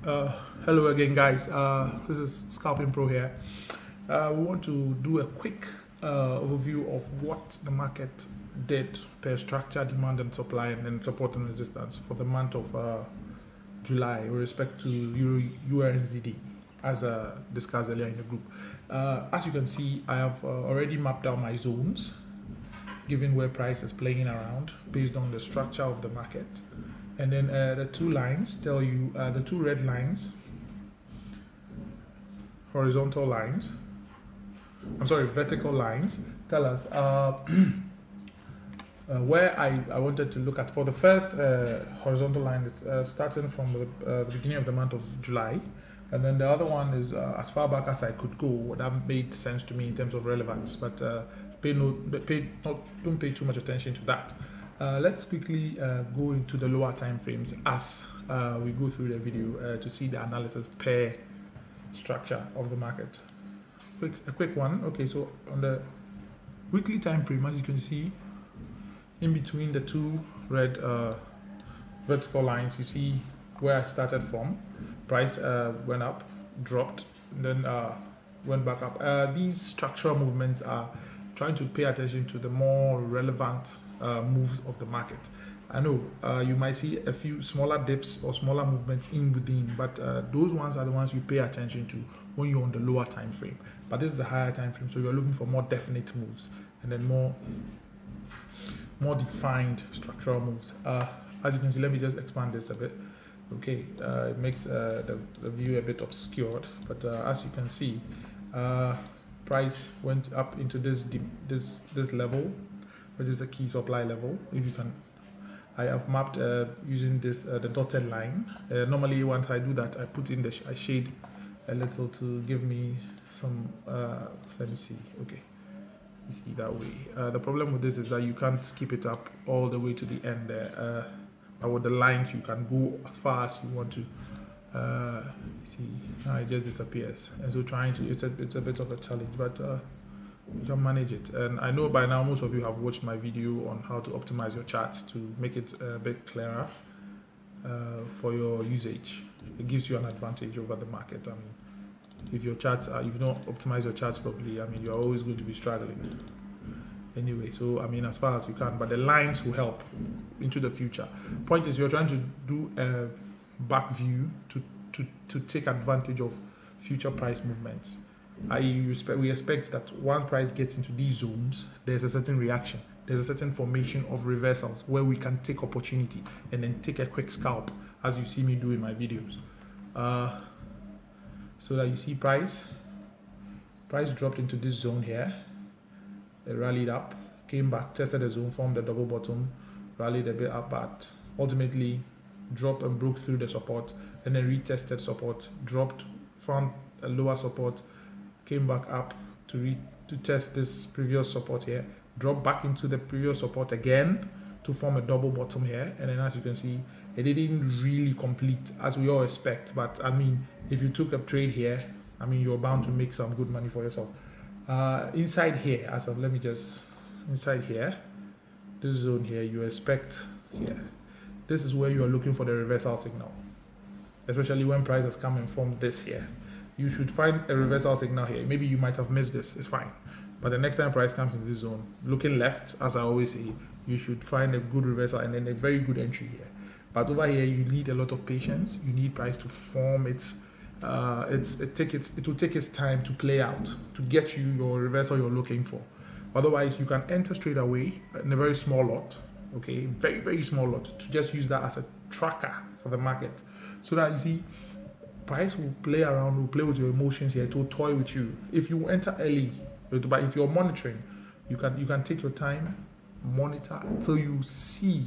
Hello again, guys. This is Scalping Pro here. We want to do a quick overview of what the market did per structure, demand and supply, and then support and resistance for the month of July with respect to EURNZD, as discussed earlier in the group. As you can see, I have already mapped out my zones, given where price is playing around based on the structure of the market. And then the two lines tell you, the two red lines, vertical lines tell us where I wanted to look at. For the first horizontal line, it's starting from the beginning of the month of July, and then the other one is as far back as I could go. That made sense to me in terms of relevance, but don't pay too much attention to that. Let's quickly go into the lower time frames as we go through the video to see the analysis per structure of the market. A quick one. Okay, so on the weekly time frame, as you can see, in between the two red vertical lines, you see where I started from. Price went up, dropped, and then went back up. These structural movements are trying to pay attention to the more relevant moves of the market. I know you might see a few smaller dips or smaller movements in within, but those ones are the ones you pay attention to when you're on the lower time frame. But this is a higher time frame, so you're looking for more definite moves and then more defined structural moves. As you can see, let me just expand this a bit. Okay, it makes the view a bit obscured, but as you can see, price went up into this level, which is a key supply level. If you can, I have mapped using this the dotted line. Normally, once I do that, I put in I shade a little to give me some. Let me see. Okay, you see that way. The problem with this is that you can't skip it up all the way to the end there. But with the lines, you can go as far as you want to. See, now it just disappears, and so trying to it's a bit of a challenge, but you can manage it. And I know by now most of you have watched my video on how to optimize your charts to make it a bit clearer for your usage. It gives you an advantage over the market. I mean, if your charts are, if you don't optimize your charts properly, I mean, you're always going to be struggling. Anyway, so I mean, as far as you can, but the lines will help into the future. Point is, you're trying to do a back view to take advantage of future price movements. We expect that once price gets into these zones, there's a certain reaction, there's a certain formation of reversals where we can take opportunity and then take a quick scalp, as you see me do in my videos. So that you see price dropped into this zone here. It rallied up, came back, tested the zone, formed a double bottom, rallied a bit up, but ultimately dropped and broke through the support, and then retested support, dropped, found a lower support, came back up to test this previous support here, dropped back into the previous support again to form a double bottom here, and then as you can see, it didn't really complete as we all expect. But I mean, if you took a trade here, I mean, you're bound to make some good money for yourself. Inside here, inside here, this zone here, you expect here. This is where you are looking for the reversal signal, especially when price has come and formed this here. You should find a reversal signal here. Maybe you might have missed this, it's fine. But the next time price comes into this zone, looking left, as I always say, you should find a good reversal and then a very good entry here. But over here, you need a lot of patience. You need price to form it will take its time to play out to get you your reversal you're looking for. Otherwise, you can enter straight away in a very small lot, okay, very small lot, to just use that as a tracker for the market, so that you see price will play around, will play with your emotions here, to toy with you. If you enter early, but if you're monitoring, you can take your time, monitor until you see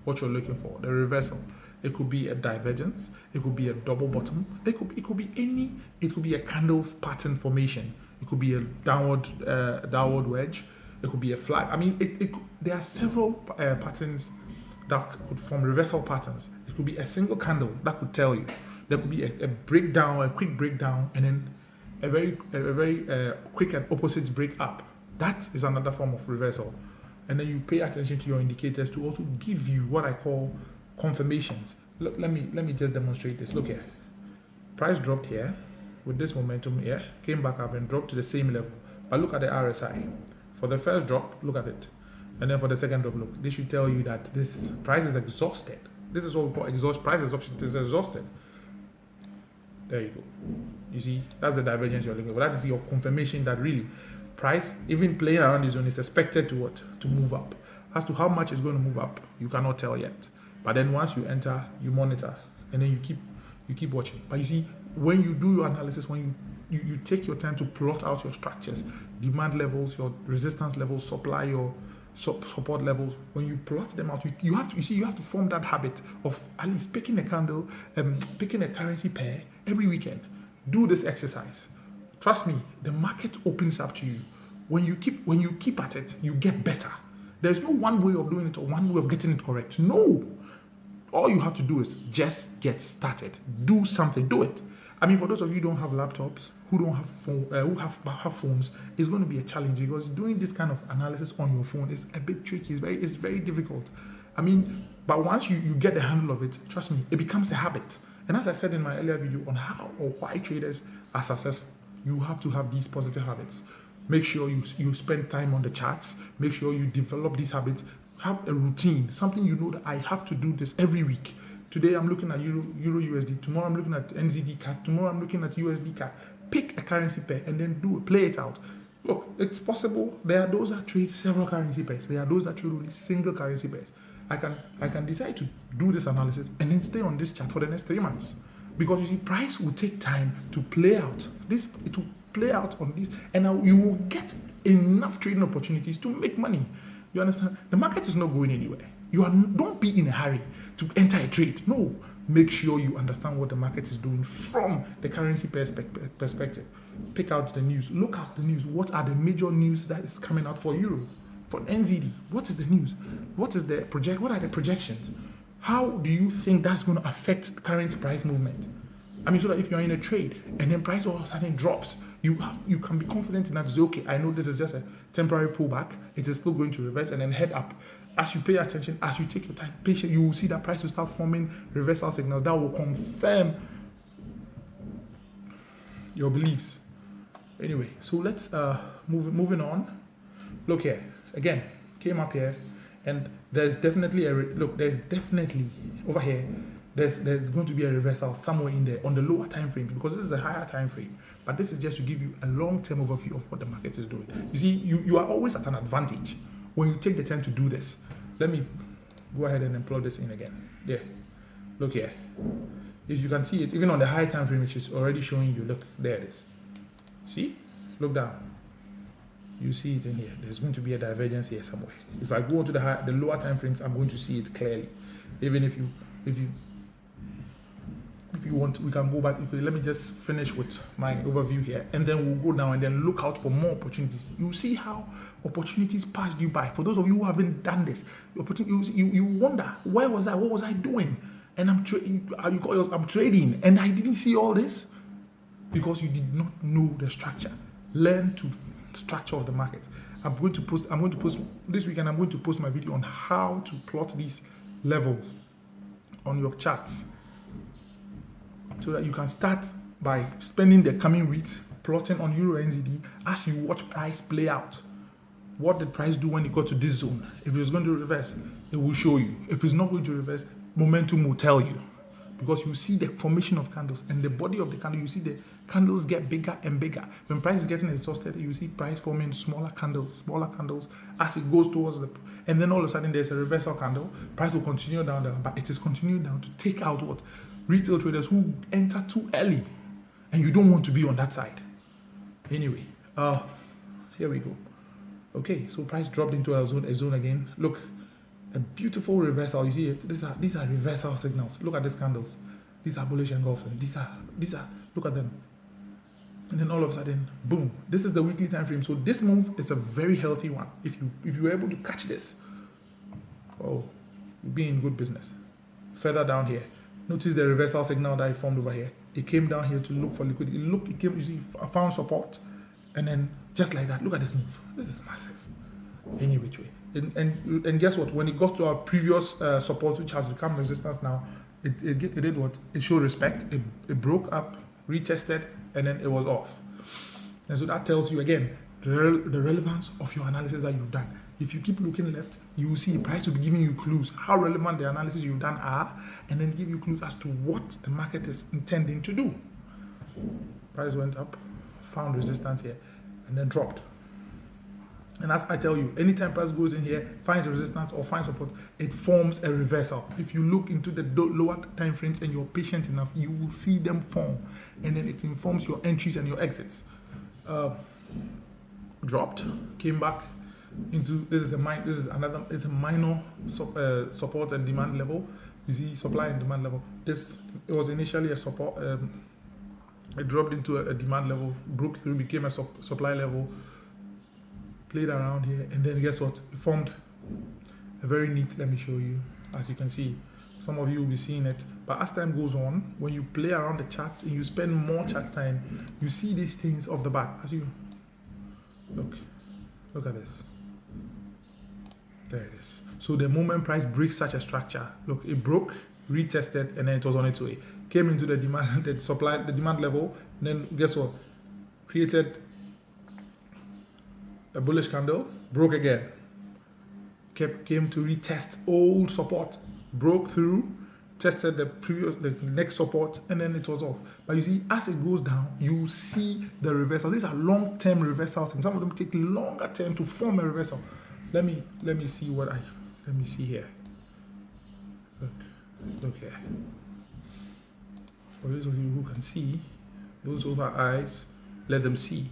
what you're looking for, the reversal. It could be a divergence, it could be a double bottom, it could be a candle pattern formation, it could be a downward wedge, it could be a flag. I mean, there are several patterns that could form reversal patterns. It could be a single candle that could tell you. There could be a breakdown, a quick breakdown, and then a very quick and opposite break up. That is another form of reversal. And then you pay attention to your indicators to also give you what I call confirmations. Look, let me just demonstrate this. Look here. Price dropped here with this momentum here, came back up and dropped to the same level. But look at the RSI. For the first drop, look at it. And then for the second drop, look. This should tell you that this price is exhausted. This is what we call exhaust. Price exhaustion. It is exhausted. There you go. You see, that's the divergence you're looking for. That is your confirmation that really price, even playing around this zone, is expected to what? To move up. As to how much it's going to move up, you cannot tell yet. But then once you enter, you monitor, and then you keep watching. But you see, when you do your analysis, when you take your time to plot out your structures, demand levels, your resistance levels, supply, your support levels, when you plot them out, you have to form that habit of at least picking a candle, picking a currency pair every weekend. Do this exercise. Trust me, the market opens up to you. When you keep at it, you get better. There's no one way of doing it or one way of getting it correct. No. All you have to do is just get started. Do something. Do it. I mean, for those of you who don't have laptops, who don't have have phones, it's going to be a challenge because doing this kind of analysis on your phone is a bit tricky. It's very difficult. I mean, but once you get the handle of it, trust me, it becomes a habit. And as I said in my earlier video on how or why traders are successful, you have to have these positive habits. Make sure you spend time on the charts. Make sure you develop these habits. Have a routine, something you know that I have to do this every week. Today I'm looking at Euro USD. Tomorrow I'm looking at NZD CAD. Tomorrow I'm looking at USD CAD. Pick a currency pair and then play it out. Look, it's possible. There are those that trade several currency pairs. There are those that trade only single currency pairs. I can decide to do this analysis and then stay on this chart for the next 3 months. Because you see, price will take time to play out. It will play out on this, and now you will get enough trading opportunities to make money. You understand? The market is not going anywhere. Don't be in a hurry to enter a trade. No. Make sure you understand what the market is doing from the currency perspective. Pick out the news. Look at the news. What are the major news that is coming out for Euro? For NZD? What is the news? What are the projections? How do you think that's going to affect current price movement? I mean, so that if you're in a trade and then price all of a sudden drops, you can be confident enough to say, okay, I know this is just a temporary pullback. It is still going to reverse and then head up. As you pay attention, as you take your time, patient, you will see that price will start forming reversal signals that will confirm your beliefs. Anyway, so let's moving on. Look here again. Came up here. And there's definitely over here, there's going to be a reversal somewhere in there on the lower time frame because this is a higher time frame. But this is just to give you a long-term overview of what the market is doing. You see, you are always at an advantage when you take the time to do this. Let me go ahead and plug this in again. Yeah, look here. If you can see it, even on the high time frame, which is already showing you, look, there it is. See? Look down. You see it in here. There's going to be a divergence here somewhere. If I go to the lower time frames, I'm going to see it clearly. Even if you want, we can go back. Let me just finish with my overview here, and then we'll go down and then look out for more opportunities. You see how opportunities passed you by. For those of you who haven't done this, you wonder, where was I? What was I doing? And I'm trading, and I didn't see all this because you did not know the structure. Learn to structure of the market. I'm going to post this weekend. I'm going to post my video on how to plot these levels on your charts so that you can start by spending the coming weeks plotting on EURNZD as you watch price play out. What did price do when it got to this zone? If it's going to reverse, it will show you. If it's not going to reverse, momentum will tell you. Because you see the formation of candles and the body of the candle, you see the candles get bigger and bigger. When price is getting exhausted, you see price forming smaller candles as it goes towards the, and then all of a sudden there's a reversal candle. Price will continue down, but it is continuing down to take out what? Retail traders who enter too early, and you don't want to be on that side. Anyway, here we go. Okay, so price dropped into a zone again. Look. A beautiful reversal. You see it? These are reversal signals. Look at these candles. These are bullish engulfing. These are. Look at them. And then all of a sudden, boom. This is the weekly time frame. So this move is a very healthy one. If you were able to catch this, oh, you'll be in good business. Further down here, notice the reversal signal that I formed over here. It came down here to look for liquidity. It came. You see, found support, and then just like that. Look at this move. This is massive. Any which way. And guess what? When it got to our previous support, which has become resistance now, it did what? It showed respect. It broke up, retested, and then it was off. And so that tells you again the relevance of your analysis that you've done. If you keep looking left, you will see price will be giving you clues how relevant the analysis you've done are, and then give you clues as to what the market is intending to do. Price went up, found resistance here, and then dropped. And as I tell you, anytime price goes in here, finds resistance or finds support, it forms a reversal. If you look into the lower time frames and you're patient enough, you will see them form, and then it informs your entries and your exits. Dropped, came back into it's a minor support and demand level. You see supply and demand level. It was initially a support. It dropped into a demand level, broke through, became a supply level. Played around here, and then guess what? It formed a very neat. Let me show you. As you can see, some of you will be seeing it. But as time goes on, when you play around the charts and you spend more chart time, you see these things off the back. As you look at this. There it is. So the moment price breaks such a structure, look, it broke, retested, and then it was on its way. Came into the demand, the demand level, and then guess what? Created a bullish candle, broke again, came to retest old support, broke through, tested the next support, and then it was off. But you see, as it goes down, you see the reversal. These are long-term reversals, and some of them take longer term to form a reversal. Let me see let me see here. Look here. For those of you who can see, those who have eyes, let them see.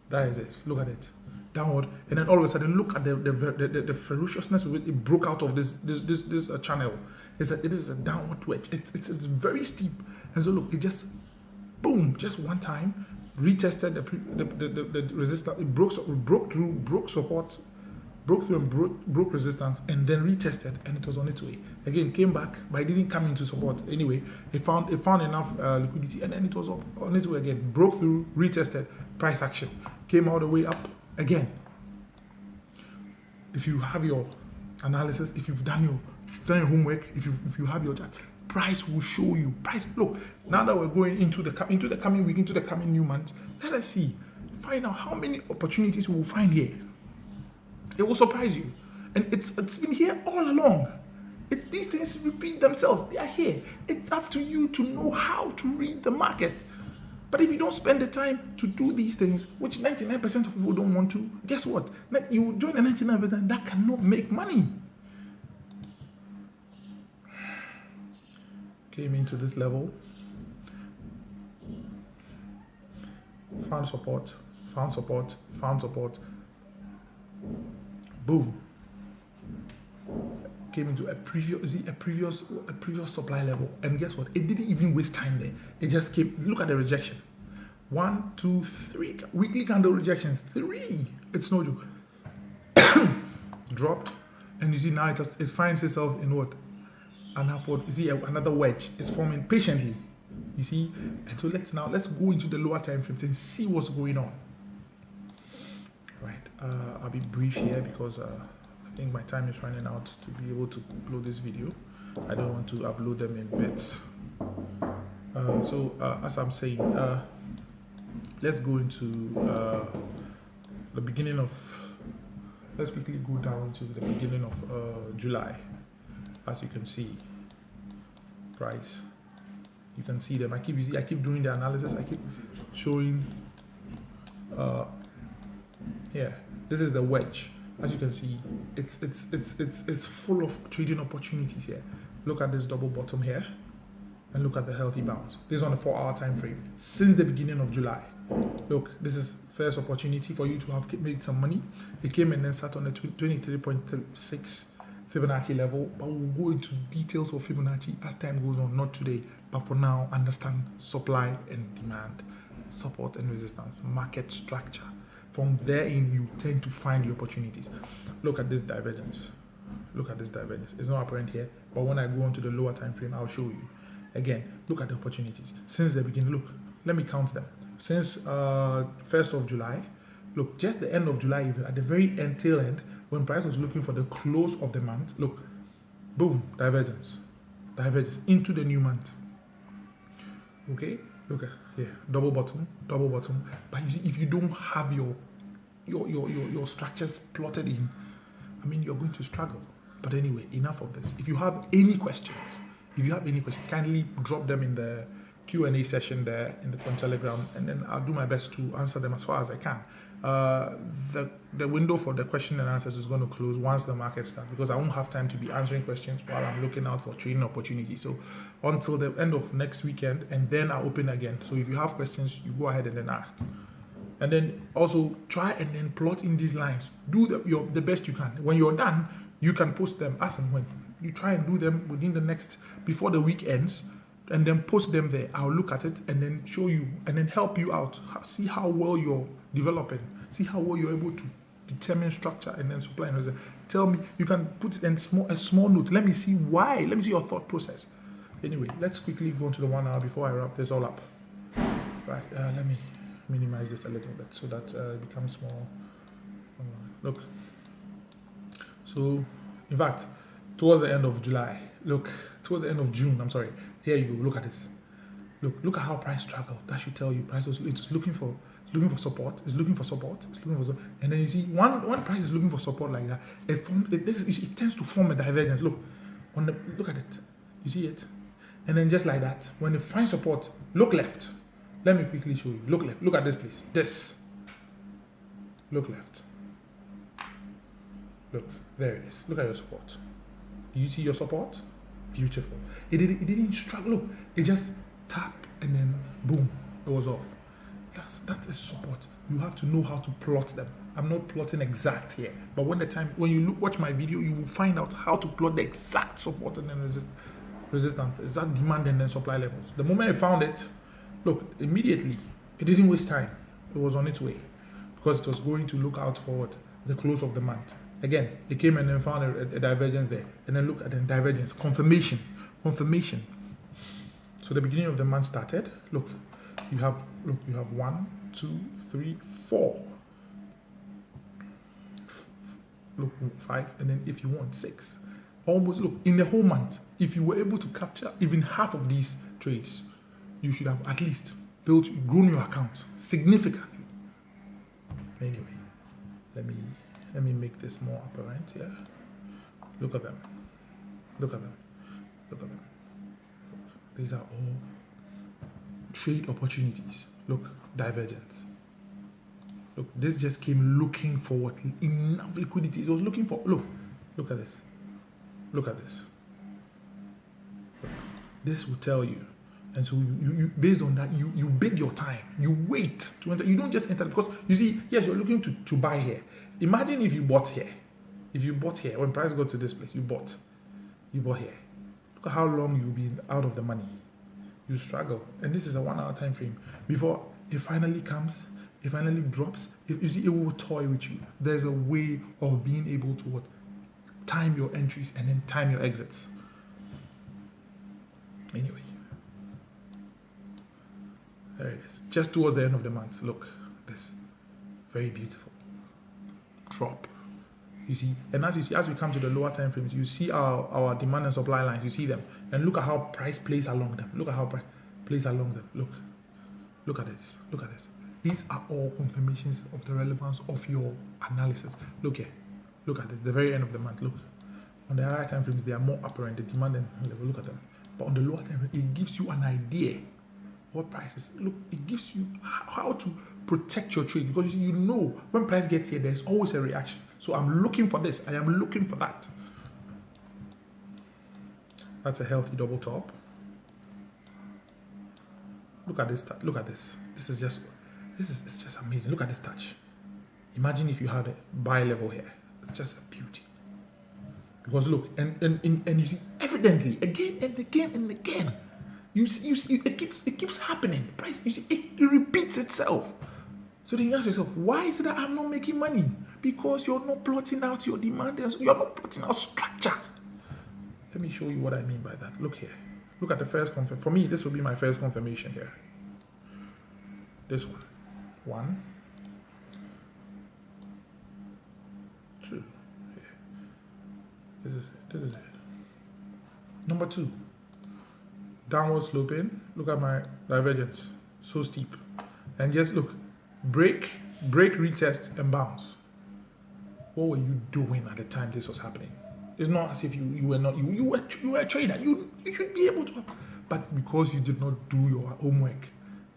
That is it. Look at it. Downward, and then all of a sudden, look at the ferociousness with it broke out of this channel. It is a downward wedge. It's very steep, and so look, it just boom, just one time retested the resistance. It broke through, broke support, broke through and broke resistance, and then retested, and it was on its way. Again, came back, but it didn't come into support. Anyway, it found enough liquidity, and then it was up on its way again. Broke through, retested, price action, came all the way up. Again, if you have your analysis, if you've done your homework, if you have your chart, price will show you. Price, look, now that we're going into the coming week, into the coming new month, let us see, find out how many opportunities we will find here. It will surprise you, and it's been here all along. These things repeat themselves. They are here. It's up to you to know how to read the market. But if you don't spend the time to do these things, which 99% of people don't want to, guess what? You join the 99% that cannot make money. Came into this level, found support, boom. Came into a previous supply level, and guess what? It didn't even waste time there. It just came. Look at the rejection. 1, 2, 3 weekly candle rejections. 3. It's no joke. Dropped, and you see now it finds itself in what? An upward. You see another wedge. It's forming patiently. You see, and so let's go into the lower time frames and see what's going on. Right. I'll be brief here because I think my time is running out to be able to upload this video. I don't want to upload them in bits. As I'm saying, let's go into the beginning of. Let's quickly go down to the beginning of July. As you can see, price. You can see them. I keep doing the analysis. I keep showing. Yeah, this is the wedge. As you can see, it's full of trading opportunities here. Look at this double bottom here, and look at the healthy bounce. This is on a 4-hour time frame since the beginning of July. Look, this is first opportunity for you to have made some money. It came and then sat on the 23.36 Fibonacci level, but we'll go into details of Fibonacci as time goes on. Not today, but for now, understand supply and demand, support and resistance, market structure. From therein, you tend to find the opportunities. Look at this divergence. Look at this divergence. It's not apparent here, but when I go on to the lower time frame, I'll show you. Again, look at the opportunities. Since the beginning, look, let me count them. Since 1st of July, look, just the end of July, even at the very end, tail end, when price was looking for the close of the month, look, boom, divergence. diverges into the new month. Okay, look at here, double bottom. But you see, if you don't have your structures plotted in, I mean, you're going to struggle. But anyway, enough of this. If you have any questions, kindly drop them in the Q&A session there in the Telegram, and then I'll do my best to answer them as far as I can. The window for the question and answers is going to close once the market starts, because I won't have time to be answering questions while I'm looking out for trading opportunities. So until the end of next weekend, and then I'll open again. So if you have questions, you go ahead and then ask. And then also try and then plot in these lines. Do the best you can. When you're done, you can post them as and when. You try and do them within the next, before the week ends, and then post them there. I'll look at it and then show you and then help you out. See how well you're developing. See how well you're able to determine structure and then supply and result. Tell me, you can put it in a small note. Let me see why. Let me see your thought process. Anyway, let's quickly go into the 1 hour before I wrap this all up. Right, let me minimize this a little bit so that it becomes more. Look. So, in fact, towards the end of July, towards the end of June, I'm sorry. Here you go. Look at this. Look at how price struggled. That should tell you price was looking for support. It's looking for support. And then you see one price is looking for support like that. It tends to form a divergence. Look at it. You see it, and then just like that, when it finds support, look left. Let me quickly show you. Look left. Look at this place. This. Look left. Look, there it is. Look at your support. Do you see your support? Beautiful. It didn't struggle. Look, it just tapped and then boom, it was off. That is support. You have to know how to plot them. I'm not plotting exact here, but when you watch my video, you will find out how to plot the exact support and then resistance. It's that demand and then supply levels. The moment I found it, look, immediately, it didn't waste time. It was on its way because it was going to look out for the close of the month. Again, it came and then found a divergence there. And then look at the divergence. Confirmation. So the beginning of the month started. Look, you have 1, 2, 3, 4. Look, 5, and then if you want 6. Almost, look, in the whole month, if you were able to capture even half of these trades, you should have at least grown your account significantly. Anyway, let me make this more apparent here. Look at them. These are all trade opportunities. Look, divergence. Look, this just came looking for what? Enough liquidity. It was looking for. Look at this. Look. This will tell you. And so you based on that, you bid your time. You wait to enter. You don't just enter because you see, yes, you're looking to buy here. Imagine if you bought here. When price got to this place, you bought here. Look at how long you'll be out of the money. You struggle. And this is a 1 hour time frame. Before it finally comes, it finally drops. If you see, it will toy with you. There's a way of being able to time your entries and then time your exits. Anyway. There it is. Just towards the end of the month. Look, this. Very beautiful. Drop. You see, and as we come to the lower time frames, you see our demand and supply lines. You see them, and look at how price plays along them. Look at this. These are all confirmations of the relevance of your analysis. Look here. Look at this. The very end of the month. Look, on the higher time frames, they are more apparent. The demand and level. Look at them. But on the lower time frame, it gives you an idea what prices. Look, it gives you how to protect your trade, because you know when price gets here, there's always a reaction. So I'm looking for this, I am looking for that. That's a healthy double top. Look at this. Look at this. This is just amazing. Look at this touch. Imagine if you had a buy level here. It's just a beauty. Because look, and you see evidently again and again and again. You see, it keeps happening. Price, you see, it repeats itself. So then you ask yourself, why is it that I'm not making money? Because you're not plotting out your demand. You're not plotting out structure. Let me show you what I mean by that. Look here. Look at the first confirmation. For me, this will be my first confirmation here. This one. 1, 2. Here. This is it. Number 2. downward sloping. Look at my divergence, so steep. And just look, break, retest, and bounce. What were you doing at the time this was happening? It's not as if you were not, you were a trader. You should be able to, but because you did not do your homework,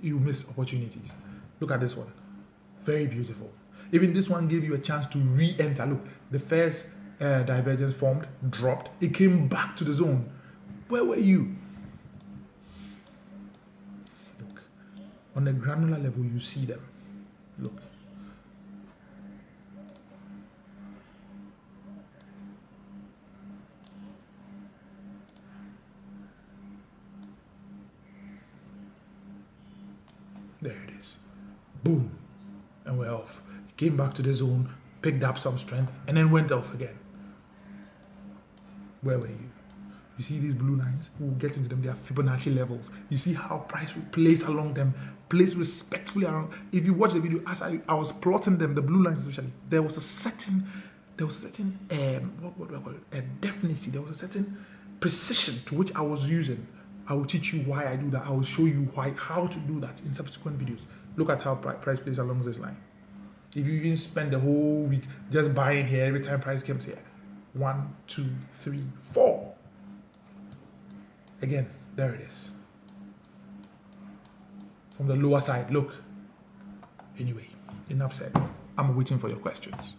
you miss opportunities. Look at this one, very beautiful. Even this one gave you a chance to re-enter. Look, the first divergence formed, dropped, it came back to the zone. Where were you? Look, on the granular level, you see them. Look. There it is. Boom. And we're off. Came back to the zone, picked up some strength, and then went off again. Where were you? You see these blue lines? We'll get into them. They are Fibonacci levels. You see how price will place along them, place respectfully around. If you watch the video, as I was plotting them, the blue lines especially, there was a certain what do I call it? A definiteness. There was a certain precision to which I was using. I will teach you why I do that. I will show you how to do that in subsequent videos. Look at how price plays along this line. If you even spend the whole week just buying here every time price comes here. 1, 2, 3, 4. Again, there it is. From the lower side, look. Anyway, enough said. I'm waiting for your questions.